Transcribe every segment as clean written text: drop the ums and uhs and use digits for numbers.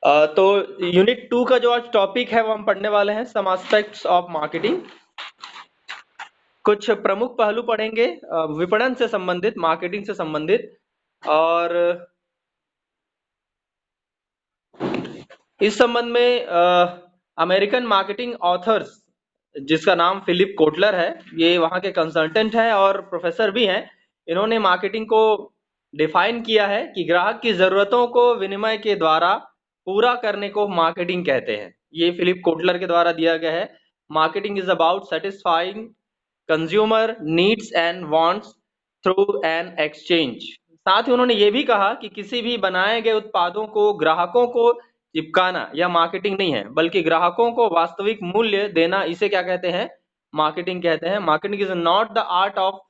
तो यूनिट 2 का जो आज टॉपिक है वो हम पढ़ने वाले हैं, सम एस्पेक्ट्स ऑफ मार्केटिंग। कुछ प्रमुख पहलू पढ़ेंगे विपणन से संबंधित, मार्केटिंग से संबंधित। और इस संबंध में अमेरिकन मार्केटिंग ऑथर्स, जिसका नाम फिलिप कोटलर है, ये वहाँ के कंसल्टेंट हैं और प्रोफेसर भी हैं। इन्होंने मार्केटिंग को डिफाइन किया है कि ग्राहक की ज़रूरतों को विनिमय के द्वारा पूरा करने को मार्केटिंग कहते हैं। ये फिलिप कोटलर के द्वारा दिया गया है। Marketing is about satisfying consumer needs and wants through an exchange. साथ ही उन्होंने ये भी कहा कि किसी भी बनाए गए उत्पादों को ग्राहकों को चिपकाना यह मार्केटिंग नहीं है, बल्कि ग्राहकों को वास्तविक मूल्य देना, इसे क्या कहते हैं? मार्केटिंग कहते हैं। Marketing is not the art of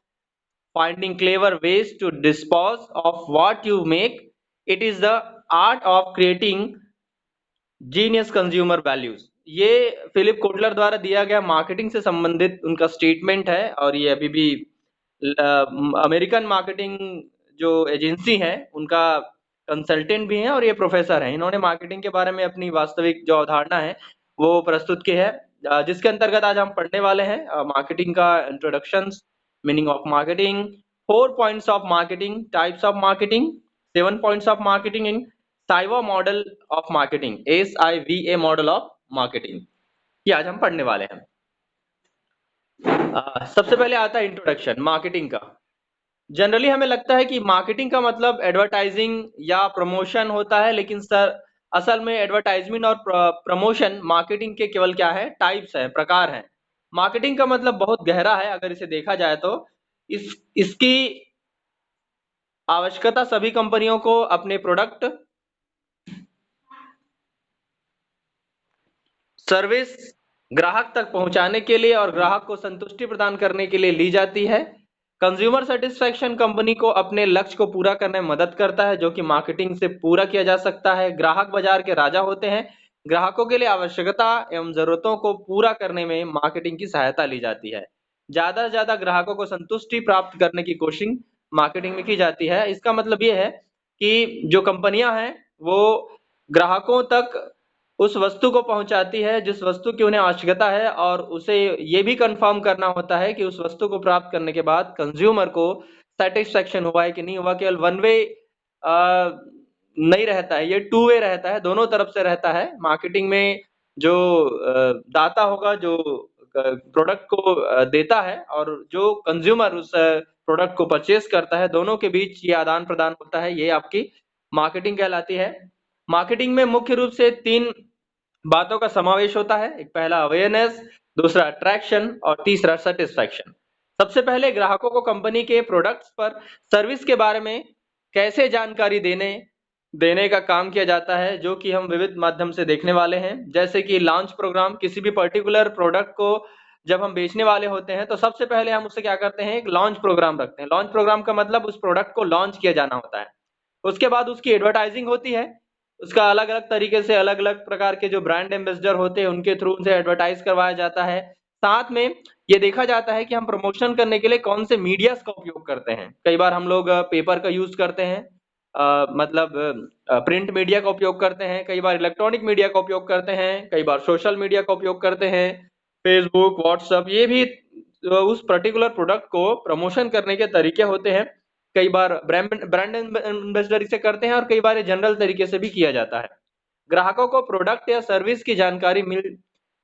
finding clever ways to dispose of what you make. It is the art of creating genius consumer values. ये फिलिप कोटलर द्वारा दिया गया मार्केटिंग से संबंधित उनका स्टेटमेंट है, और ये अभी भी अमेरिकन मार्केटिंग जो एजेंसी है उनका कंसल्टेंट भी हैं और ये प्रोफेसर हैं। इन्होंने मार्केटिंग के बारे में अपनी वास्तविक जो अवधारणा है वो प्रस्तुत की है, जिसके अंतर्गत आज हम पढ़ने वाले हैं मार्केटिंग का introduction, meaning of marketing, 4 points of marketing, types of marketing, 7 points of marketing in साइवा model of marketing, SIVA model of marketing, ये आज हम पढ़ने वाले हैं। सबसे पहले आता है इंट्रोडक्शन मार्केटिंग का। जनरली हमें लगता है कि मार्केटिंग का मतलब एडवर्टाइजिंग या प्रमोशन होता है, लेकिन सर असल में एडवर्टाइजमेंट और प्रमोशन मार्केटिंग के केवल क्या है? टाइप्स हैं, प्रकार हैं। मार्केटिंग का मतलब बहुत गहरा है अगर इसे देखा जाए तो। इसकी आवश्यकता सभी कंपनियों को अपने प्रोडक्ट, सर्विस ग्राहक तक पहुंचाने के लिए और ग्राहक को संतुष्टि प्रदान करने के लिए ली जाती है। कंज्यूमर सेटिस्फैक्शन कंपनी को अपने लक्ष्य को पूरा करने में मदद करता है, जो कि मार्केटिंग से पूरा किया जा सकता है। ग्राहक बाजार के राजा होते हैं। ग्राहकों के लिए आवश्यकता एवं जरूरतों को पूरा करने में मार्केटिंग की सहायता ली जाती है। ज्यादा से ज्यादा ग्राहकों को संतुष्टि प्राप्त करने की कोशिश मार्केटिंग में की जाती है। इसका मतलब ये है कि जो कंपनियां हैं वो ग्राहकों तक उस वस्तु को पहुंचाती है जिस वस्तु की उन्हें आवश्यकता है, और उसे ये भी कंफर्म करना होता है कि उस वस्तु को प्राप्त करने के बाद कंज्यूमर को सेटिस्फेक्शन हुआ है कि नहीं हुआ। केवल वन वे नहीं रहता है, ये टू वे रहता है, दोनों तरफ से रहता है। मार्केटिंग में जो दाता होगा, जो प्रोडक्ट को देता है, और जो कंज्यूमर उस प्रोडक्ट को परचेस करता है, दोनों के बीच ये आदान प्रदान होता है। ये आपकी मार्केटिंग कहलाती है। मार्केटिंग में मुख्य रूप से 3 बातों का समावेश होता है। एक पहला अवेयरनेस, दूसरा अट्रैक्शन और तीसरा सेटिस्फैक्शन। सबसे पहले ग्राहकों को कंपनी के प्रोडक्ट्स पर सर्विस के बारे में कैसे जानकारी देने का काम किया जाता है, जो कि हम विविध माध्यम से देखने वाले हैं। जैसे कि लॉन्च प्रोग्राम, किसी भी पर्टिकुलर प्रोडक्ट को जब हम बेचने वाले होते हैं तो सबसे पहले हम उससे क्या करते हैं? एक लॉन्च प्रोग्राम रखते हैं। लॉन्च प्रोग्राम का मतलब उस प्रोडक्ट को लॉन्च किया जाना होता है। उसके बाद उसकी एडवर्टाइजिंग होती है। उसका अलग अलग तरीके से अलग अलग प्रकार के जो ब्रांड एम्बेसडर होते हैं उनके थ्रू उनसे एडवर्टाइज करवाया जाता है। साथ में ये देखा जाता है कि हम प्रमोशन करने के लिए कौन से मीडियाज का उपयोग करते हैं। कई बार हम लोग पेपर का यूज करते हैं, मतलब प्रिंट मीडिया का उपयोग करते हैं, कई बार इलेक्ट्रॉनिक मीडिया का उपयोग करते हैं, कई बार सोशल मीडिया का उपयोग करते हैं, फेसबुक, व्हाट्सएप, ये भी उस पर्टिकुलर प्रोडक्ट को प्रमोशन करने के तरीके होते हैं। कई बार ब्रांड एम्बेसडर इसे करते हैं और कई बार जनरल तरीके से भी किया जाता है। ग्राहकों को प्रोडक्ट या सर्विस की जानकारी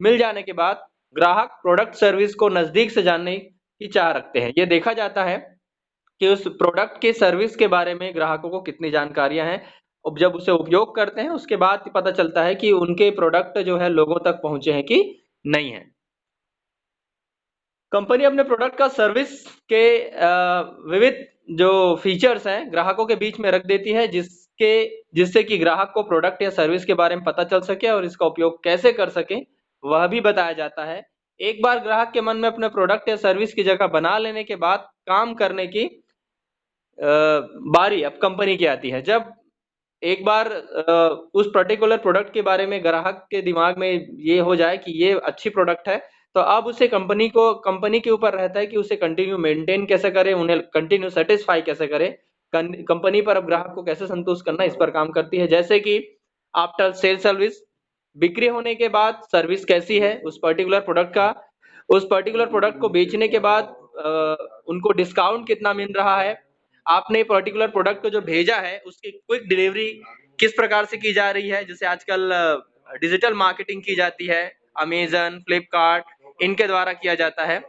मिल जाने के बाद ग्राहक प्रोडक्ट सर्विस को नजदीक से जानने की चाह रखते हैं। ये देखा जाता है कि उस प्रोडक्ट के सर्विस के बारे में ग्राहकों को कितनी जानकारियां हैं। अब जब उसे उपयोग करते हैं उसके बाद पता चलता है कि उनके प्रोडक्ट जो है लोगों तक पहुंचे हैं कि नहीं है। कंपनी अपने प्रोडक्ट का सर्विस के विविध जो फीचर्स हैं ग्राहकों के बीच में रख देती है, जिससे कि ग्राहक को प्रोडक्ट या सर्विस के बारे में पता चल सके और इसका उपयोग कैसे कर सके वह भी बताया जाता है। एक बार ग्राहक के मन में अपने प्रोडक्ट या सर्विस की जगह बना लेने के बाद काम करने की बारी अब कंपनी की आती है। जब एक बार उस पर्टिकुलर प्रोडक्ट के बारे में ग्राहक के दिमाग में ये हो जाए कि ये अच्छी प्रोडक्ट है, तो अब उसे कंपनी के ऊपर रहता है कि उसे कंटिन्यू मेंटेन कैसे करे, उन्हें कंटिन्यू सेटिस्फाई कैसे करे। कंपनी पर अब ग्राहक को कैसे संतुष्ट करना, इस पर काम करती है। जैसे कि आफ्टर सेल सर्विस, बिक्री होने के बाद सर्विस कैसी है उस पर्टिकुलर प्रोडक्ट का, उस पर्टिकुलर प्रोडक्ट को बेचने के बाद उनको डिस्काउंट कितना मिल रहा है, आपने पर्टिकुलर प्रोडक्ट को जो भेजा है उसकी क्विक डिलीवरी किस प्रकार से की जा रही है, जैसे आजकल डिजिटल मार्केटिंग की जाती है, अमेजन, फ्लिपकार्ट इनके द्वारा किया जाता है।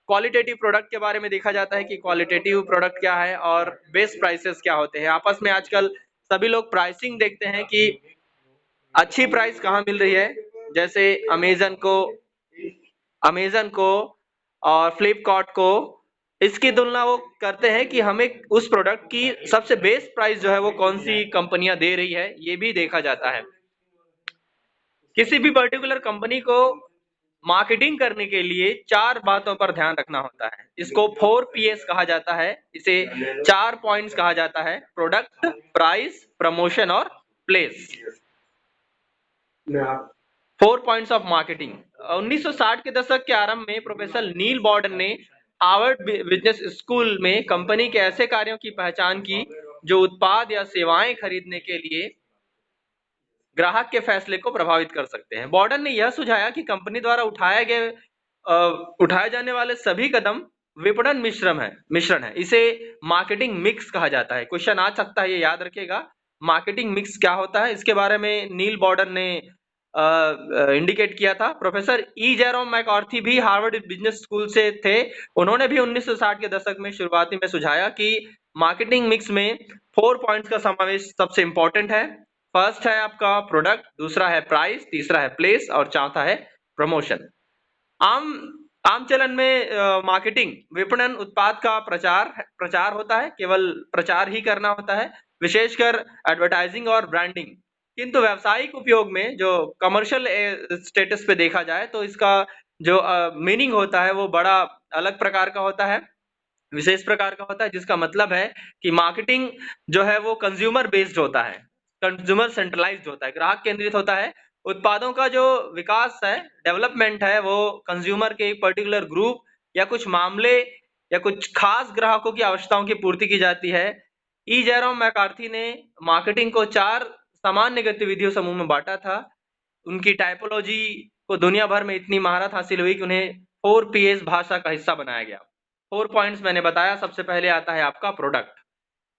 क्वालिटेटिव प्रोडक्ट के बारे में देखा जाता है कि क्वालिटेटिव प्रोडक्ट क्या है और बेस्ट प्राइसेस क्या होते हैं। आपस में आजकल सभी लोग प्राइसिंग देखते हैं कि अच्छी प्राइस कहाँ मिल रही है, जैसे अमेजन को और फ्लिपकार्ट को, इसकी तुलना वो करते हैं कि हमें उस प्रोडक्ट की सबसे बेस्ट प्राइस जो है वो कौन सी कंपनियां दे रही है, ये भी देखा जाता है। किसी भी पर्टिकुलर कंपनी को मार्केटिंग करने के लिए 4 बातों पर ध्यान रखना होता है। इसको 4 Ps कहा जाता है, इसे 4 पॉइंट्स कहा जाता है: प्रोडक्ट, प्राइस, प्रमोशन और प्लेस। 4 points of marketing. 1960 के दशक के आरंभ में प्रोफेसर नील बॉर्डन ने हार्वर्ड बिजनेस स्कूल में कंपनी के ऐसे कार्यों की पहचान की जो उत्पाद या सेवाएं खरीदने के लिए ग्राहक के फैसले को प्रभावित कर सकते हैं। बॉर्डन ने यह सुझाया कि कंपनी द्वारा उठाए जाने वाले सभी कदम विपणन मिश्रण है। इसे मार्केटिंग मिक्स कहा जाता है। क्वेश्चन आ सकता है, ये याद रखिएगा, मार्केटिंग मिक्स क्या होता है, इसके बारे में नील बॉर्डन ने इंडिकेट किया था। प्रोफेसर ई जेरोम मैकआर्थी भी हार्वर्ड बिजनेस स्कूल से थे। उन्होंने भी 1960 के दशक में शुरुआती में सुझाया कि मार्केटिंग मिक्स में 4 पॉइंट्स का समावेश सबसे इंपॉर्टेंट है। फर्स्ट है आपका प्रोडक्ट, दूसरा है प्राइस, तीसरा है प्लेस और चौथा है प्रमोशन। आम चलन में मार्केटिंग विपणन उत्पाद का प्रचार होता है, केवल प्रचार ही करना होता है, विशेषकर एडवर्टाइजिंग और ब्रांडिंग। किंतु व्यावसायिक उपयोग में जो कमर्शियल स्टेटस पे देखा जाए तो इसका जो मीनिंग होता है वो बड़ा अलग प्रकार का होता है, विशेष प्रकार का होता है, जिसका मतलब है कि मार्केटिंग जो है वो कंज्यूमर बेस्ड होता है, कंज्यूमर सेंट्रलाइज्ड होता है, ग्राहक केंद्रित होता है। उत्पादों का जो विकास है, डेवलपमेंट है, वो कंज्यूमर के एक पर्टिकुलर ग्रुप या कुछ मामले या कुछ खास ग्राहकों की आवश्यकताओं की पूर्ति की जाती है। ई जेरोम मैकार्थी ने मार्केटिंग को 4 सामान्य गतिविधियों समूह में बांटा था। उनकी टाइपोलॉजी को दुनिया भर में इतनी महारत हासिल हुई कि उन्हें 4 Ps भाषा का हिस्सा बनाया गया। 4 पॉइंट्स मैंने बताया। सबसे पहले आता है आपका प्रोडक्ट।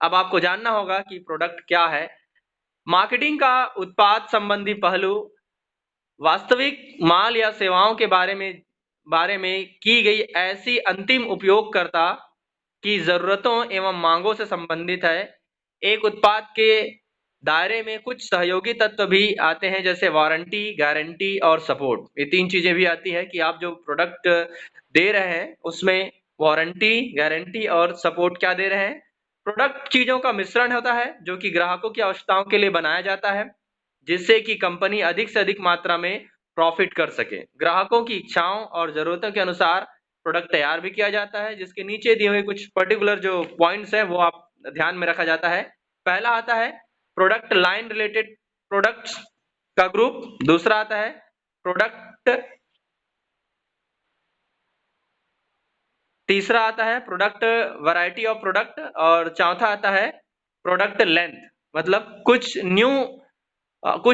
अब आपको जानना होगा कि प्रोडक्ट क्या है। मार्केटिंग का उत्पाद संबंधी पहलू वास्तविक माल या सेवाओं के बारे में की गई ऐसी अंतिम उपयोगकर्ता की जरूरतों एवं मांगों से संबंधित है। एक उत्पाद के दायरे में कुछ सहयोगी तत्व भी आते हैं, जैसे वारंटी, गारंटी और सपोर्ट। ये 3 चीजें भी आती है कि आप जो प्रोडक्ट दे रहे हैं उसमें वारंटी, गारंटी और सपोर्ट क्या दे रहे हैं। प्रोडक्ट चीजों का मिश्रण होता है जो कि ग्राहकों की आवश्यकताओं के लिए बनाया जाता है, जिससे कि कंपनी अधिक से अधिक मात्रा में प्रॉफिट कर सके। ग्राहकों की इच्छाओं और जरूरतों के अनुसार प्रोडक्ट तैयार भी किया जाता है, जिसके नीचे दिए हुए कुछ पर्टिकुलर जो पॉइंट्स हैं वो आप ध्यान में रखा जाता है। पहला आता है प्रोडक्ट लाइन रिलेटेड प्रोडक्ट्स का ग्रुप, दूसरा आता है प्रोडक्ट, तीसरा आता है प्रोडक्ट वैरायटी ऑफ प्रोडक्ट और चौथा आता है प्रोडक्ट लेंथ, मतलब कुछ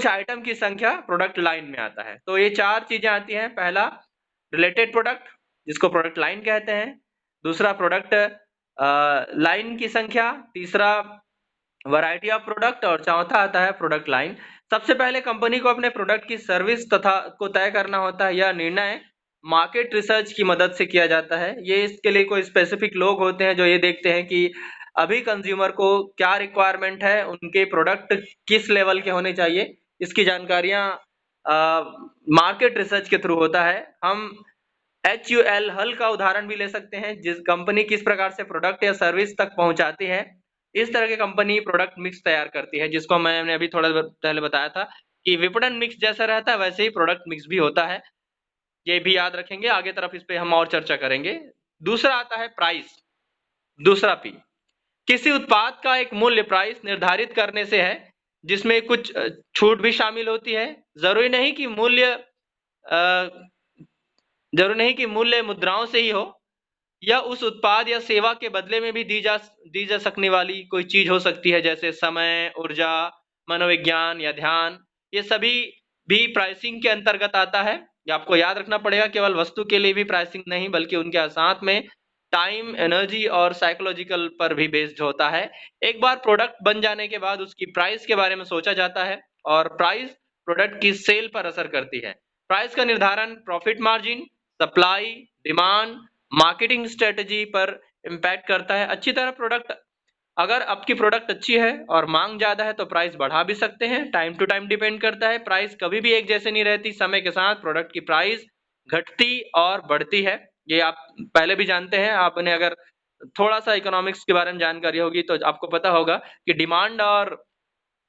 आइटम की संख्या प्रोडक्ट लाइन में आता है। तो ये 4 चीजें आती हैं। पहला रिलेटेड प्रोडक्ट जिसको प्रोडक्ट लाइन कहते हैं, दूसरा प्रोडक्ट लाइन की संख्या, तीसरा वैरायटी ऑफ प्रोडक्ट और चौथा आता है प्रोडक्ट लाइन। सबसे पहले कंपनी को अपने प्रोडक्ट की सर्विस तथा को तय करना होता है। यह निर्णय मार्केट रिसर्च की मदद से किया जाता है। ये इसके लिए कोई स्पेसिफिक लोग होते हैं जो ये देखते हैं कि अभी कंज्यूमर को क्या रिक्वायरमेंट है, उनके प्रोडक्ट किस लेवल के होने चाहिए, इसकी जानकारियां मार्केट रिसर्च के थ्रू होता है। हम HUL हल का उदाहरण भी ले सकते हैं, जिस कंपनी किस प्रकार से प्रोडक्ट या सर्विस तक पहुंचाती है, इस तरह की कंपनी प्रोडक्ट मिक्स तैयार करती है, जिसको मैंने अभी थोड़ा पहले बताया था कि विपणन मिक्स जैसा रहता है वैसे ही प्रोडक्ट मिक्स भी होता है। ये भी याद रखेंगे, आगे तरफ इस पे हम और चर्चा करेंगे। दूसरा आता है प्राइस, दूसरा P। किसी उत्पाद का एक मूल्य प्राइस निर्धारित करने से है, जिसमें कुछ छूट भी शामिल होती है। जरूरी नहीं कि मूल्य मुद्राओं से ही हो, या उस उत्पाद या सेवा के बदले में भी दी जा सकने वाली कोई चीज हो सकती है, जैसे समय, ऊर्जा, मनोविज्ञान या ध्यान। ये सभी भी प्राइसिंग के अंतर्गत आता है। ये आपको याद रखना पड़ेगा, केवल वस्तु के लिए भी प्राइसिंग नहीं बल्कि उनके साथ में टाइम, एनर्जी और साइकोलॉजिकल पर भी बेस्ड होता है। एक बार प्रोडक्ट बन जाने के बाद उसकी प्राइस के बारे में सोचा जाता है और प्राइस प्रोडक्ट की सेल पर असर करती है। प्राइस का निर्धारण profit margin, supply, demand, marketing strategy पर इम्पैक्ट करता है। अच्छी तरह प्रोडक्ट अगर आपकी प्रोडक्ट अच्छी है और मांग ज्यादा है तो प्राइस बढ़ा भी सकते हैं। टाइम टू टाइम डिपेंड करता है, प्राइस कभी भी एक जैसे नहीं रहती। समय के साथ प्रोडक्ट की प्राइस घटती और बढ़ती है। ये आप पहले भी जानते हैं। आपने अगर थोड़ा सा इकोनॉमिक्स के बारे में जानकारी होगी तो आपको पता होगा कि डिमांड और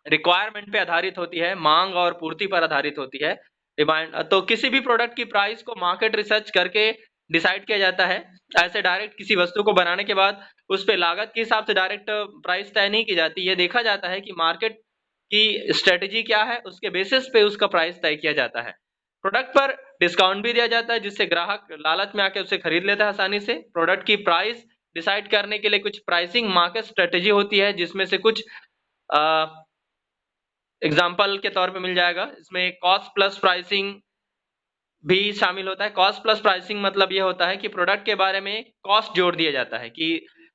रिक्वायरमेंट पे आधारित होती है, मांग और पूर्ति पर आधारित होती है। डिमांड तो किसी भी प्रोडक्ट की प्राइस को मार्केट रिसर्च करके डिसाइड किया जाता है। ऐसे डायरेक्ट किसी वस्तु को बनाने के बाद उस पे लागत के हिसाब से डायरेक्ट प्राइस तय नहीं की जाती। ये देखा जाता है कि मार्केट की स्ट्रेटजी क्या है, उसके बेसिस पे उसका प्राइस तय किया जाता है। प्रोडक्ट पर डिस्काउंट भी दिया जाता है जिससे ग्राहक लालच में आके उसे खरीद लेता है आसानी से। प्रोडक्ट की प्राइस डिसाइड करने के लिए कुछ प्राइसिंग मार्केट स्ट्रेटजी होती है जिसमें से कुछ एग्जाम्पल के तौर पे मिल जाएगा। इसमें कॉस्ट प्लस प्राइसिंग भी शामिल होता है। कॉस्ट प्लस प्राइसिंग मतलब ये होता है कि प्रोडक्ट के बारे में कॉस्ट जोड़ दिया जाता है कि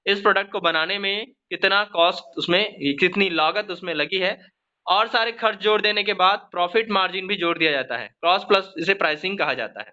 इस प्रोडक्ट को बनाने में कितना कॉस्ट, उसमें कितनी लागत उसमें लगी है, और सारे खर्च जोड़ देने के बाद प्रॉफिट मार्जिन भी जोड़ दिया जाता है। कॉस्ट प्लस इसे प्राइसिंग कहा जाता है।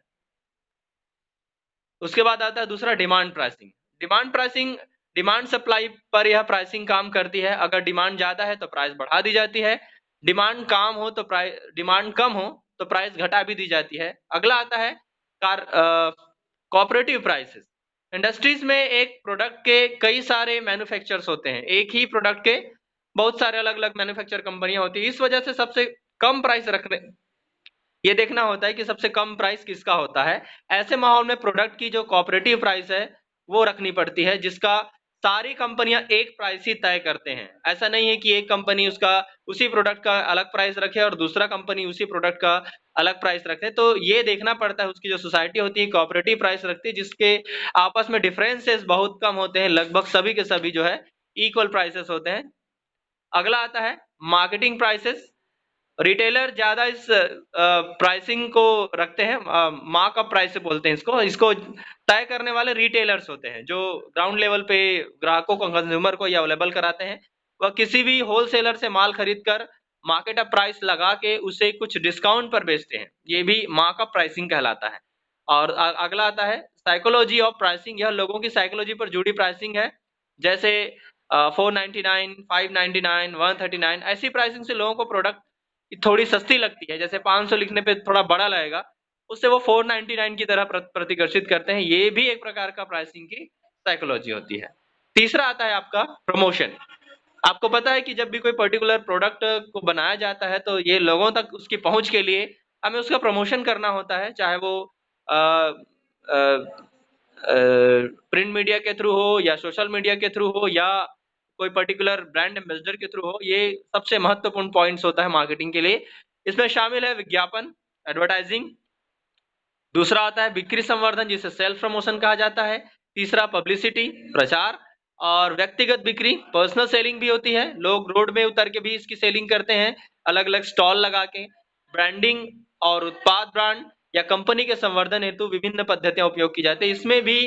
उसके बाद आता है दूसरा demand pricing. Demand pricing demand supply पर यह प्राइसिंग काम करती है। अगर डिमांड ज्यादा है तो प्राइस बढ़ा दी जाती है, डिमांड कम हो तो प्राइस घटा भी दी जाती है। अगला आता है कोऑपरेटिव प्राइसेस। इंडस्ट्रीज में एक प्रोडक्ट के कई सारे मैन्युफैक्चरर्स होते हैं। एक ही प्रोडक्ट के बहुत सारे अलग अलग मैन्युफैक्चर कंपनियां होती है। इस वजह से सबसे कम प्राइस रखने ये देखना होता है कि सबसे कम प्राइस किसका होता है। ऐसे माहौल में प्रोडक्ट की जो कोऑपरेटिव प्राइस है वो रखनी पड़ती है जिसका सारी कंपनियां एक प्राइस ही तय करते हैं। ऐसा नहीं है कि एक कंपनी उसका उसी प्रोडक्ट का अलग प्राइस रखे और दूसरा कंपनी उसी प्रोडक्ट का अलग प्राइस रखे। तो ये देखना पड़ता है, उसकी जो सोसाइटी होती है कोऑपरेटिव प्राइस रखती है जिसके आपस में डिफरेंसेस बहुत कम होते हैं। लगभग सभी के सभी जो है इक्वल प्राइसेस होते हैं। अगला आता है मार्केटिंग प्राइसेस। रिटेलर ज्यादा इस प्राइसिंग को रखते हैं, मार्कअप प्राइस से बोलते हैं इसको। इसको तय करने वाले रिटेलर्स होते हैं जो ग्राउंड लेवल पे ग्राहकों को, कंज्यूमर को ये अवेलेबल कराते हैं। वह किसी भी होलसेलर से माल खरीद कर मार्केट अप प्राइस लगा के उसे कुछ डिस्काउंट पर बेचते हैं। ये भी मार्कअप प्राइसिंग कहलाता है। और अगला आता है साइकोलॉजी ऑफ प्राइसिंग। यह लोगों की साइकोलॉजी पर जुड़ी प्राइसिंग है। जैसे 499, 599, 139 ऐसी प्राइसिंग से लोगों को प्रोडक्ट थोड़ी सस्ती लगती है। जैसे 500 लिखने पे थोड़ा बड़ा लगेगा, उससे वो 499 की तरह प्रतिकर्षित करते हैं। ये भी एक प्रकार का प्राइसिंग की साइकोलॉजी होती है। तीसरा आता है आपका प्रमोशन। आपको पता है कि जब भी कोई पर्टिकुलर प्रोडक्ट को बनाया जाता है तो ये लोगों तक उसकी पहुंच के लिए हमें उसका प्रमोशन करना होता है, चाहे वो प्रिंट मीडिया के थ्रू हो या सोशल मीडिया के थ्रू हो या कोई पर्टिकुलर ब्रांड एम्बेसडर के थ्रू हो। ये सबसे महत्वपूर्ण पॉइंट्स होता है मार्केटिंग के लिए। इसमें शामिल है विज्ञापन, एडवर्टाइजिंग। दूसरा आता है बिक्री संवर्धन जिसे सेल्फ प्रमोशन कहा जाता है। तीसरा पब्लिसिटी, प्रचार। और व्यक्तिगत बिक्री, पर्सनल सेलिंग भी होती है। लोग रोड में उतर के भी इसकी सेलिंग करते हैं, अलग अलग स्टॉल लगा के। ब्रांडिंग और उत्पाद ब्रांड या कंपनी के संवर्धन हेतु विभिन्न पद्धतियां उपयोग की जाती है। इसमें भी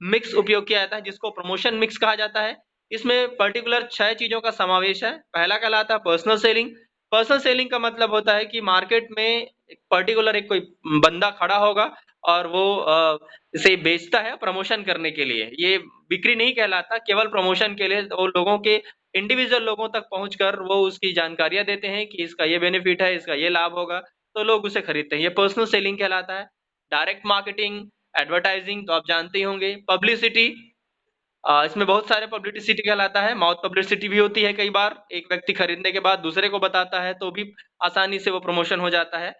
मिक्स उपयोग किया जाता है जिसको प्रमोशन मिक्स कहा जाता है। इसमें पर्टिकुलर 6 चीजों का समावेश है। पहला कहलाता है पर्सनल सेलिंग। पर्सनल सेलिंग का मतलब होता है कि मार्केट में एक पर्टिकुलर एक कोई बंदा खड़ा होगा और वो इसे बेचता है प्रमोशन करने के लिए। ये बिक्री नहीं कहलाता, केवल प्रमोशन के लिए वो लोगों के इंडिविजुअल लोगों तक पहुंचकर वो उसकी जानकारियां देते हैं कि इसका ये बेनिफिट है, इसका ये लाभ होगा, तो लोग उसे खरीदते हैं। ये पर्सनल सेलिंग कहलाता है। डायरेक्ट मार्केटिंग, एडवर्टाइजिंग तो आप जानते ही होंगे। पब्लिसिटी, इसमें बहुत सारे पब्लिसिटी कहलाता है। माउथ पब्लिसिटी भी होती है। कई बार एक व्यक्ति खरीदने के बाद दूसरे को बताता है तो भी आसानी से वो प्रमोशन हो जाता है।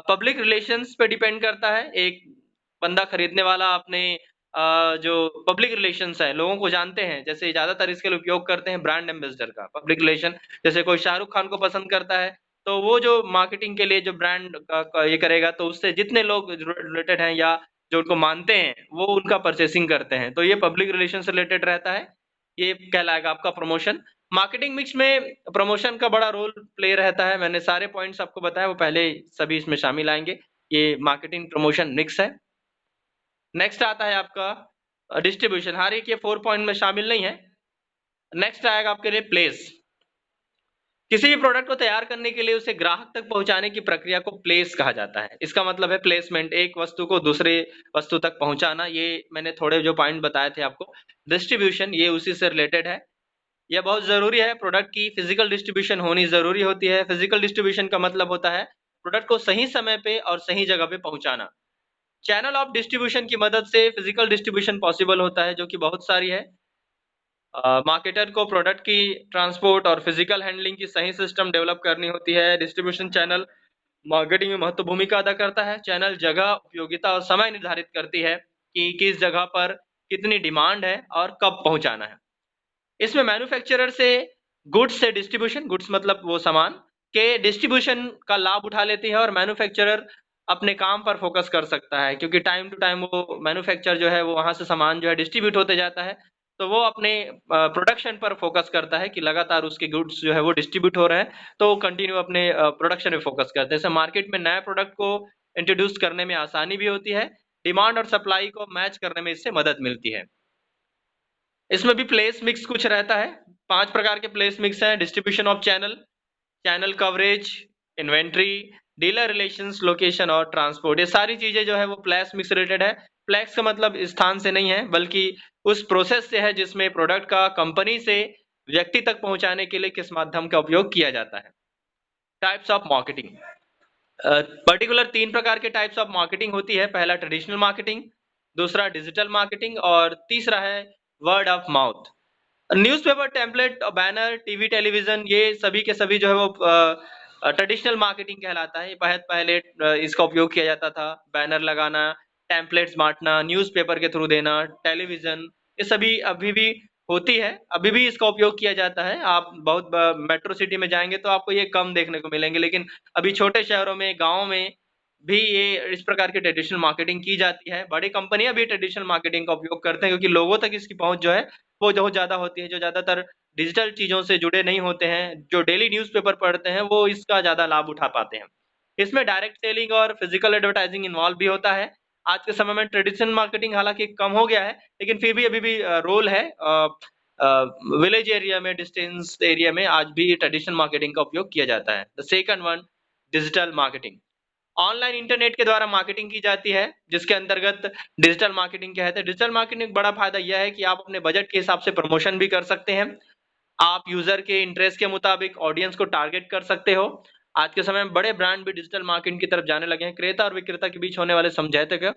पब्लिक रिलेशंस पे डिपेंड करता है। एक बंदा खरीदने वाला अपने जो पब्लिक रिलेशंस है, लोगों को जानते हैं, जैसे ज्यादातर इसके लिए उपयोग करते हैं ब्रांड एम्बेसडर का पब्लिक रिलेशन। जैसे कोई शाहरुख खान को पसंद करता है तो वो जो मार्केटिंग के लिए जो ब्रांड का ये करेगा तो उससे जितने लोग रिलेटेड हैं या जो उनको मानते हैं वो उनका परचेसिंग करते हैं। तो ये पब्लिक रिलेशन से रिलेटेड रहता है। ये कहलाएगा आपका प्रमोशन। मार्केटिंग मिक्स में प्रमोशन का बड़ा रोल प्ले रहता है। मैंने सारे पॉइंट्स आपको बताया, वो पहले सभी इसमें शामिल आएंगे। ये मार्केटिंग प्रमोशन मिक्स है। नेक्स्ट आता है आपका डिस्ट्रीब्यूशन। हर एक ये 4 पॉइंट में शामिल नहीं है। नेक्स्ट आएगा आपके लिए प्लेस। किसी भी प्रोडक्ट को तैयार करने के लिए उसे ग्राहक तक पहुंचाने की प्रक्रिया को प्लेस कहा जाता है। इसका मतलब है प्लेसमेंट, एक वस्तु को दूसरे वस्तु तक पहुंचाना। ये मैंने थोड़े जो पॉइंट बताए थे आपको। डिस्ट्रीब्यूशन ये उसी से रिलेटेड है। यह बहुत जरूरी है। प्रोडक्ट की फिजिकल डिस्ट्रीब्यूशन होनी जरूरी होती है। फिजिकल डिस्ट्रीब्यूशन का मतलब होता है प्रोडक्ट को सही समय पे और सही जगह पे पहुंचाना। चैनल ऑफ डिस्ट्रीब्यूशन की मदद से फिजिकल डिस्ट्रीब्यूशन पॉसिबल होता है, जो कि बहुत सारी है। मार्केटर को प्रोडक्ट की ट्रांसपोर्ट और फिजिकल हैंडलिंग की सही सिस्टम डेवलप करनी होती है। डिस्ट्रीब्यूशन चैनल मार्केटिंग में महत्वपूर्ण भूमिका अदा करता है। चैनल जगह, उपयोगिता और समय निर्धारित करती है कि किस जगह पर कितनी डिमांड है और कब पहुंचाना है। इसमें मैन्युफैक्चरर से गुड्स से डिस्ट्रीब्यूशन, गुड्स मतलब वो सामान के डिस्ट्रीब्यूशन का लाभ उठा लेती है, और मैन्युफैक्चरर अपने काम पर फोकस कर सकता है, क्योंकि टाइम टू टाइम वो मैन्युफैक्चर जो है वो वहां से सामान जो है डिस्ट्रीब्यूट होते जाता है। तो वो अपने प्रोडक्शन पर फोकस करता है कि लगातार उसके गुड्स जो है वो डिस्ट्रीब्यूट हो रहे हैं, तो वो कंटिन्यू अपने प्रोडक्शन में फोकस करते हैं। जैसे मार्केट में नए प्रोडक्ट को इंट्रोड्यूस करने में आसानी भी होती है। डिमांड और सप्लाई को मैच करने में इससे मदद मिलती है। इसमें भी प्लेस मिक्स कुछ रहता है। 5 प्रकार के प्लेस मिक्स हैं। Distribution of channel, channel coverage, inventory, dealer relations, location और ट्रांसपोर्ट। ये सारी चीजें जो है वो प्लेस मिक्स रिलेटेड है। प्लेक्स का मतलब स्थान से नहीं है, बल्कि उस प्रोसेस से है जिसमें प्रोडक्ट का कंपनी से व्यक्ति तक पहुंचाने के लिए किस माध्यम का उपयोग किया जाता है। Types of marketing. पर्टिकुलर 3 प्रकार के टाइप्स ऑफ मार्केटिंग होती है। पहला ट्रेडिशनल मार्केटिंग, दूसरा डिजिटल मार्केटिंग और तीसरा है word of mouth. Newspaper, template, banner, TV, television, ये सभी के सभी जो है वो ट्रेडिशनल मार्केटिंग कहलाता है। बहुत पहले इसका उपयोग किया जाता था। बैनर लगाना, टेम्पलेट्स बांटना, न्यूज़पेपर के थ्रू देना, टेलीविजन, ये सभी अभी भी होती है। अभी भी इसका उपयोग किया जाता है। आप बहुत मेट्रो सिटी में जाएंगे तो आपको ये कम देखने को मिलेंगे, लेकिन अभी छोटे शहरों में, गाँव में भी ये इस प्रकार की ट्रेडिशनल मार्केटिंग की जाती है। बड़ी कंपनियां भी ट्रेडिशनल मार्केटिंग का उपयोग करते हैं, क्योंकि लोगों तक इसकी पहुंच जो है वो बहुत ज़्यादा होती है। जो ज़्यादातर डिजिटल चीज़ों से जुड़े नहीं होते हैं, जो डेली न्यूज़पेपर पढ़ते हैं, वो इसका ज़्यादा लाभ उठा पाते हैं। इसमें डायरेक्ट सेलिंग और फिजिकल एडवर्टाइजिंग इन्वॉल्व भी होता है। आज के समय में ट्रेडिशनल मार्केटिंग हालांकि कम हो गया है, लेकिन फिर भी अभी भी रोल है। विलेज एरिया में, डिस्टेंस एरिया में आज भी ट्रेडिशनल मार्केटिंग का उपयोग किया जाता है। The second one, digital marketing. Online internet के द्वारा मार्केटिंग की जाती है, जिसके अंतर्गत डिजिटल मार्केटिंग कहते हैं। डिजिटल मार्केटिंग का बड़ा फायदा यह है कि आप अपने बजट के हिसाब से प्रमोशन भी कर सकते हैं। आप यूजर के इंटरेस्ट के मुताबिक ऑडियंस को टारगेट कर सकते हो। आज के समय में बड़े ब्रांड भी डिजिटल मार्केटिंग की तरफ जाने लगे हैं। क्रेता और विक्रेता के बीच होने वाले समझौते को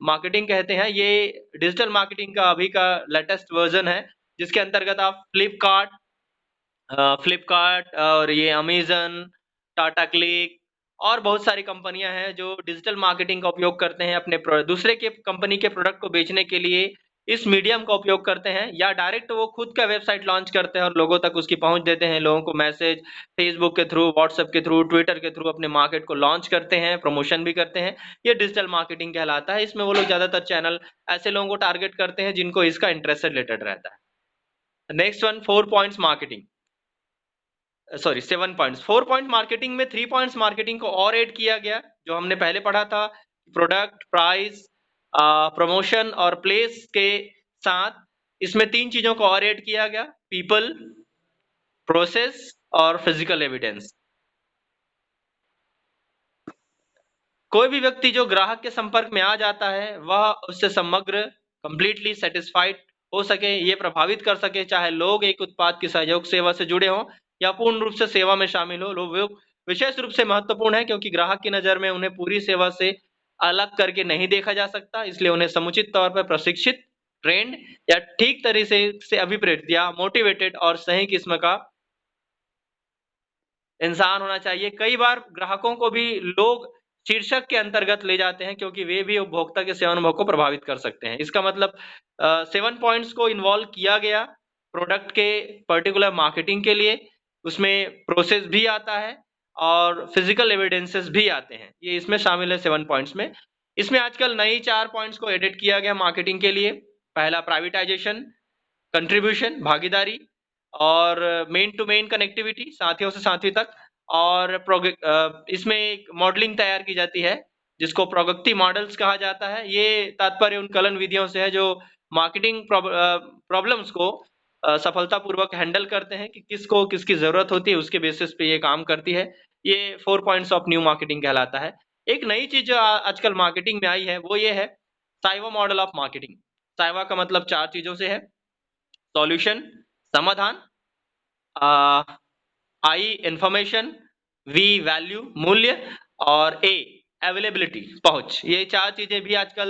मार्केटिंग कहते हैं। ये डिजिटल मार्केटिंग का अभी का लेटेस्ट वर्जन है, जिसके अंतर्गत आप फ्लिपकार्ट और ये अमेज़न, टाटा क्लिक और बहुत सारी कंपनियां हैं जो डिजिटल मार्केटिंग का उपयोग करते हैं अपने दूसरे के कंपनी के प्रोडक्ट को बेचने के लिए। इस मीडियम का उपयोग करते हैं, या डायरेक्ट वो खुद का वेबसाइट लॉन्च करते हैं और लोगों तक उसकी पहुंच देते हैं। लोगों को मैसेज फेसबुक के थ्रू, व्हाट्सएप के थ्रू, ट्विटर के थ्रू अपने मार्केट को लॉन्च करते हैं, प्रमोशन भी करते हैं। ये डिजिटल मार्केटिंग कहलाता है। इसमें वो लोग ज्यादातर चैनल ऐसे लोगों को टारगेट करते हैं जिनको इसका इंटरेस्ट से रिलेटेड रहता है। Next one, 4 points marketing, sorry 7 points. 4 point marketing में 3 पॉइंट्स मार्केटिंग को और ऐड किया गया, जो हमने पहले पढ़ा था। प्रोडक्ट, प्राइस, प्रमोशन और प्लेस के साथ इसमें 3 चीजों को और ऐड किया गया। पीपल, प्रोसेस और फिजिकल एविडेंस। कोई भी व्यक्ति जो ग्राहक के संपर्क में आ जाता है, वह उससे समग्र, कंप्लीटली सेटिस्फाइड हो सके, ये प्रभावित कर सके, चाहे लोग एक उत्पाद की सहयोग सेवा से जुड़े हों या पूर्ण रूप से सेवा में शामिल हो। लोग विशेष रूप से महत्वपूर्ण है, क्योंकि ग्राहक की नजर में उन्हें पूरी सेवा से अलग करके नहीं देखा जा सकता। इसलिए उन्हें समुचित तौर पर प्रशिक्षित, ट्रेंड या ठीक तरीके से अभिप्रेरित या मोटिवेटेड और सही किस्म का इंसान होना चाहिए। कई बार ग्राहकों को भी लोग शीर्षक के अंतर्गत ले जाते हैं, क्योंकि वे भी उपभोक्ता के सेवा अनुभव को प्रभावित कर सकते हैं। इसका मतलब 7 पॉइंट्स को इन्वॉल्व किया गया प्रोडक्ट के पर्टिकुलर मार्केटिंग के लिए। उसमें प्रोसेस भी आता है और फिजिकल एविडेंसेस भी आते हैं। ये इसमें शामिल है 7 पॉइंट्स में। इसमें आजकल नई 4 पॉइंट्स को एडिट किया गया मार्केटिंग के लिए। पहला, प्राइवेटाइजेशन, कंट्रीब्यूशन, भागीदारी, और मेन टू मेन कनेक्टिविटी, साथियों से साथी तक, और इसमें एक मॉडलिंग तैयार की जाती है जिसको प्रोगक्ति मॉडल्स कहा जाता है। ये तात्पर्य उन कलन विधियों से है जो मार्केटिंग प्रॉब्लम्स को सफलतापूर्वक हैंडल करते हैं कि किसको किसकी जरूरत होती है, उसके बेसिस पे ये काम करती है। ये 4 पॉइंट्स ऑफ न्यू मार्केटिंग कहलाता है। एक नई चीज जो आजकल मार्केटिंग में आई है वो ये है साइवा मॉडल ऑफ मार्केटिंग। साइवा का मतलब 4 चीजों से है: सॉल्यूशन, समाधान, आई इंफॉर्मेशन, वी वैल्यू मूल्य, और ए अवेलेबिलिटी पहुंच। ये 4 चीजें भी आजकल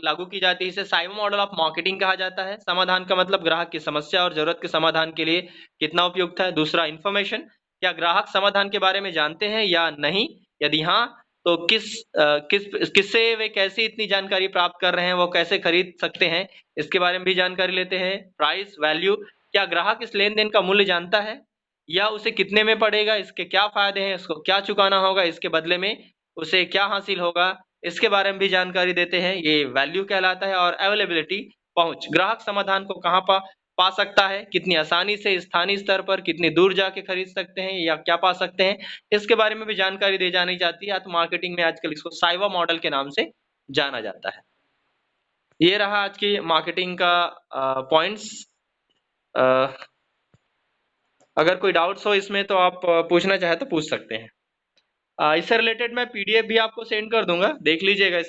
लागू की जाती है। इसे साइवा मॉडल ऑफ मार्केटिंग कहा जाता है। समाधान का मतलब ग्राहक की समस्या और जरूरत के समाधान के लिए कितना उपयुक्त है। दूसरा इंफॉर्मेशन, क्या ग्राहक समाधान के बारे में जानते हैं या नहीं, यदि हाँ तो किससे वे कैसे इतनी जानकारी प्राप्त कर रहे हैं, वो कैसे खरीद सकते हैं, इसके बारे में भी जानकारी लेते हैं। प्राइस वैल्यू, क्या ग्राहक इस लेन देन का मूल्य जानता है या उसे कितने में पड़ेगा, इसके क्या फायदे हैं, इसको क्या चुकाना होगा, इसके बदले में उसे क्या हासिल होगा, इसके बारे में भी जानकारी देते हैं। ये वैल्यू कहलाता है। और अवेलेबिलिटी पहुंच, ग्राहक समाधान को कहाँ पा सकता है, कितनी आसानी से, स्थानीय स्तर पर कितनी दूर जाके खरीद सकते हैं या क्या पा सकते हैं, इसके बारे में भी जानकारी दी जानी जाती है। तो मार्केटिंग में आजकल इसको साइवा मॉडल के नाम से जाना जाता है। ये रहा आज की मार्केटिंग का पॉइंट्स। अगर कोई डाउट्स हो इसमें तो आप पूछना चाहे तो पूछ सकते हैं। इससे रिलेटेड मैं पीडीएफ भी आपको सेंड कर दूंगा, देख लीजिएगा।